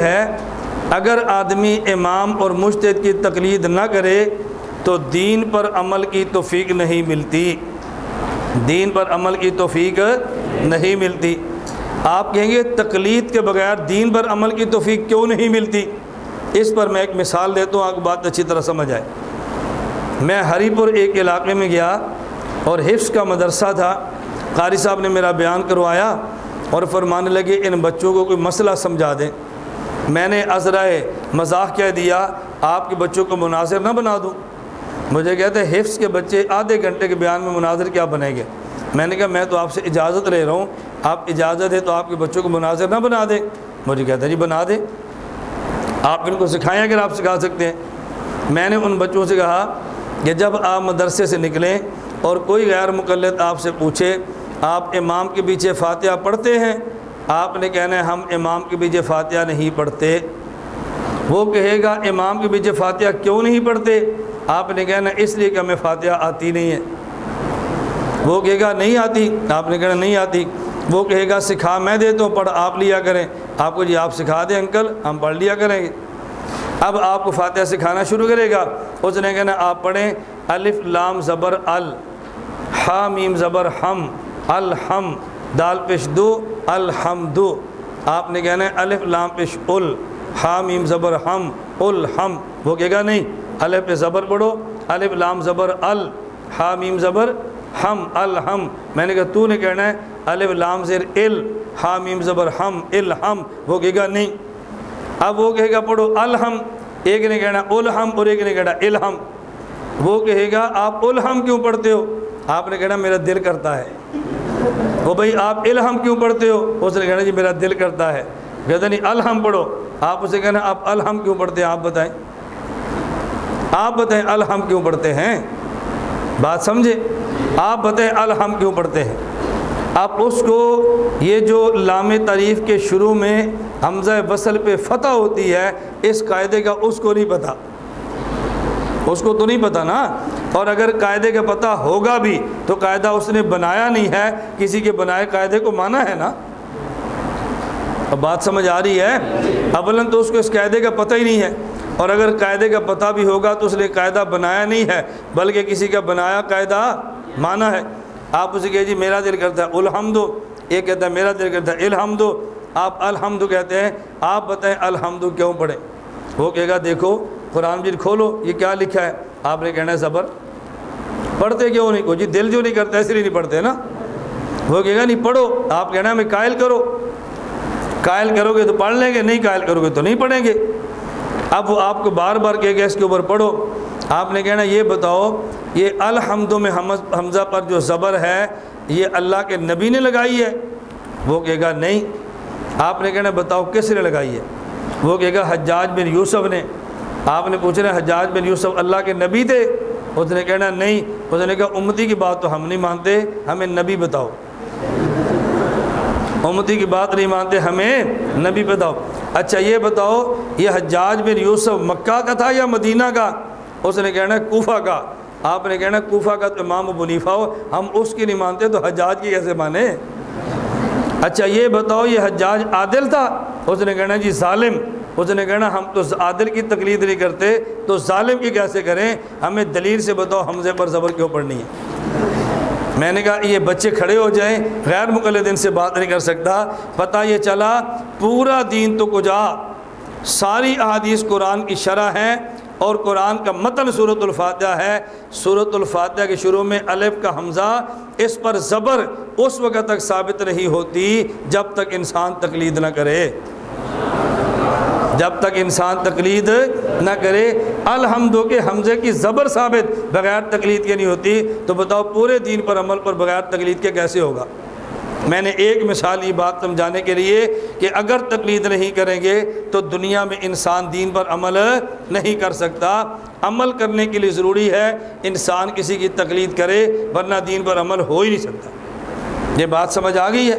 ہے اگر آدمی امام اور مجتہد کی تقلید نہ کرے تو دین پر عمل کی توفیق نہیں ملتی، دین پر عمل کی توفیق نہیں ملتی۔ آپ کہیں گے تقلید کے بغیر دین پر عمل کی توفیق کیوں نہیں ملتی؟ اس پر میں ایک مثال دیتا ہوں، آپ کو بات اچھی طرح سمجھ آئے۔ میں ہری پور ایک علاقے میں گیا اور حفظ کا مدرسہ تھا، قاری صاحب نے میرا بیان کروایا اور فرمانے لگے ان بچوں کو کوئی مسئلہ سمجھا دیں۔ میں نے عذرائے مزاح کہہ دیا آپ کے بچوں کو مناظر نہ بنا دوں۔ مجھے کہتے ہیں حفظ کے بچے آدھے گھنٹے کے بیان میں مناظر کیا بنائیں گے؟ میں نے کہا میں تو آپ سے اجازت لے رہا ہوں، آپ اجازت ہے تو آپ کے بچوں کو مناظر نہ بنا دیں۔ مجھے کہتا ہے جی بنا دیں، آپ ان کو سکھائیں اگر آپ سکھا سکتے ہیں۔ میں نے ان بچوں سے کہا کہ جب آپ مدرسے سے نکلیں اور کوئی غیر مقلد آپ سے پوچھے آپ امام کے پیچھے فاتحہ پڑھتے ہیں، آپ نے کہنا ہے ہم امام کے پیچھے فاتحہ نہیں پڑھتے۔ وہ کہے گا امام کے پیچھے فاتحہ کیوں نہیں پڑھتے؟ آپ نے کہنا اس لیے کہ ہمیں فاتحہ آتی نہیں ہے۔ وہ کہے گا نہیں آتی، آپ نے کہنا نہیں آتی۔ وہ کہے گا سکھا میں دیتا ہوں، پڑھ آپ لیا کریں۔ آپ کو جی آپ سکھا دیں انکل، ہم پڑھ لیا کریں گے۔ اب آپ کو فاتحہ سکھانا شروع کرے گا، اس نے کہنا آپ پڑھیں الف لام زبر ال، حا میم زبر ہم، الحم، دال پیش دو، الحمدو۔ آپ نے کہنا ہے الف لام پیش ال، حا میم زبر ہم، الحم۔ وہ کہے گا نہیں، الف پہ زبر پڑھو، الف لام زبر ال، حا میم زبر ہم، الحم۔ میں نے کہا تو نے کہنا ہے الف لام زیر ال، حا میم زبر ہم، الحم۔ وہ کہے گا نہیں۔ اب وہ کہے گا پڑھو الحم، ایک نے کہنا الحم اور ایک نے کہنا الحم۔ وہ کہے گا آپ الحم کیوں پڑھتے ہو؟ آپ نے کہنا میرا دل کرتا ہے۔ وہ بھائی آپ الحم کیوں پڑھتے ہو؟ اس نے کہنا جی میرا دل کرتا ہے۔ کہتا نہیں الحم پڑھو۔ آپ اسے کہنا آپ الحم کیوں پڑھتے ہیں؟ آپ بتائیں، آپ بتائیں الحم کیوں پڑھتے ہیں؟ بات سمجھے؟ آپ بتائیں الحم کیوں پڑھتے ہیں؟ آپ اس کو یہ جو لام تعریف کے شروع میں حمزہ وصل پہ فتح ہوتی ہے، اس قاعدے کا اس کو نہیں پتہ، اس کو تو نہیں پتہ نا۔ اور اگر قاعدے کا پتہ ہوگا بھی تو قاعدہ اس نے بنایا نہیں ہے، کسی کے بنائے قاعدے کو مانا ہے نا۔ اب بات سمجھ آ رہی ہے؟ اولاً تو اس کو اس قاعدے کا پتہ ہی نہیں ہے، اور اگر قاعدے کا پتہ بھی ہوگا تو اس نے قاعدہ بنایا نہیں ہے بلکہ کسی کا بنایا قاعدہ مانا ہے۔ آپ اسے کہے جی میرا دل کرتا ہے الحمدو، ایک کہتا ہے میرا دل کرتا ہے الحمدو، آپ الحمدو کہتے ہیں۔ آپ بتائیں الحمدو کیوں پڑھیں؟ وہ کہے گا دیکھو قرآن مجید کھولو یہ کیا لکھا ہے؟ آپ نے کہنا ہے زبر۔ پڑھتے کیوں نہیں؟ کو جی دل جو نہیں کرتا اس لیے نہیں پڑھتے نا۔ وہ کہے گا نہیں پڑھو، آپ کہنا ہے میں قائل کرو، قائل کرو گے تو پڑھ لیں گے، نہیں قائل کرو گے تو نہیں پڑھیں گے۔ اب وہ آپ کو بار بار کہے گا اس کے اوپر پڑھو۔ آپ نے کہنا یہ بتاؤ یہ الحمد میں حمزہ پر جو زبر ہے یہ اللہ کے نبی نے لگائی ہے؟ وہ کہے گا نہیں۔ آپ نے کہنا بتاؤ کس نے لگائی ہے؟ وہ کہے گا حجاج بن یوسف نے۔ آپ نے پوچھنا حجاج بن یوسف اللہ کے نبی تھے؟ اس نے کہنا نہیں۔ اس نے کہا امتی کی بات تو ہم نہیں مانتے، ہمیں نبی بتاؤ۔ امتی کی بات نہیں مانتے، ہمیں نبی بتاؤ۔ اچھا یہ بتاؤ یہ حجاج بن یوسف مکہ کا تھا یا مدینہ کا؟ اس نے کہنا کوفہ کا۔ آپ نے کہنا کوفہ کا تو امام ابو حنیفہ ہو، ہم اس کی نہیں مانتے تو حجاج کی کیسے مانے؟ اچھا یہ بتاؤ یہ حجاج عادل تھا؟ اس نے کہنا جی ظالم۔ اس نے کہنا ہم تو عادل کی تقلید نہیں کرتے تو ظالم کی کیسے کریں؟ ہمیں دلیل سے بتاؤ حمزے پر زبر کیوں پڑھنی ہے؟ میں نے کہا یہ بچے کھڑے ہو جائیں، غیر مقلد ان سے بات نہیں کر سکتا۔ پتہ یہ چلا پورا دین تو کجا، ساری احادیث قرآن کی شرح ہیں اور قرآن کا متن سورۃ الفاتحہ ہے۔ سورۃ الفاتحہ کے شروع میں الف کا حمزہ، اس پر زبر اس وقت تک ثابت نہیں ہوتی جب تک انسان تقلید نہ کرے، جب تک انسان تقلید نہ کرے۔ الحمدو کے حمزے کی زبر ثابت بغیر تقلید کے نہیں ہوتی، تو بتاؤ پورے دین پر عمل پر بغیر تقلید کے کیسے ہوگا؟ میں نے ایک مثال یہ بات سمجھانے کے لیے کہ اگر تقلید نہیں کریں گے تو دنیا میں انسان دین پر عمل نہیں کر سکتا۔ عمل کرنے کے لیے ضروری ہے انسان کسی کی تقلید کرے، ورنہ دین پر عمل ہو ہی نہیں سکتا۔ یہ بات سمجھ آ گئی ہے؟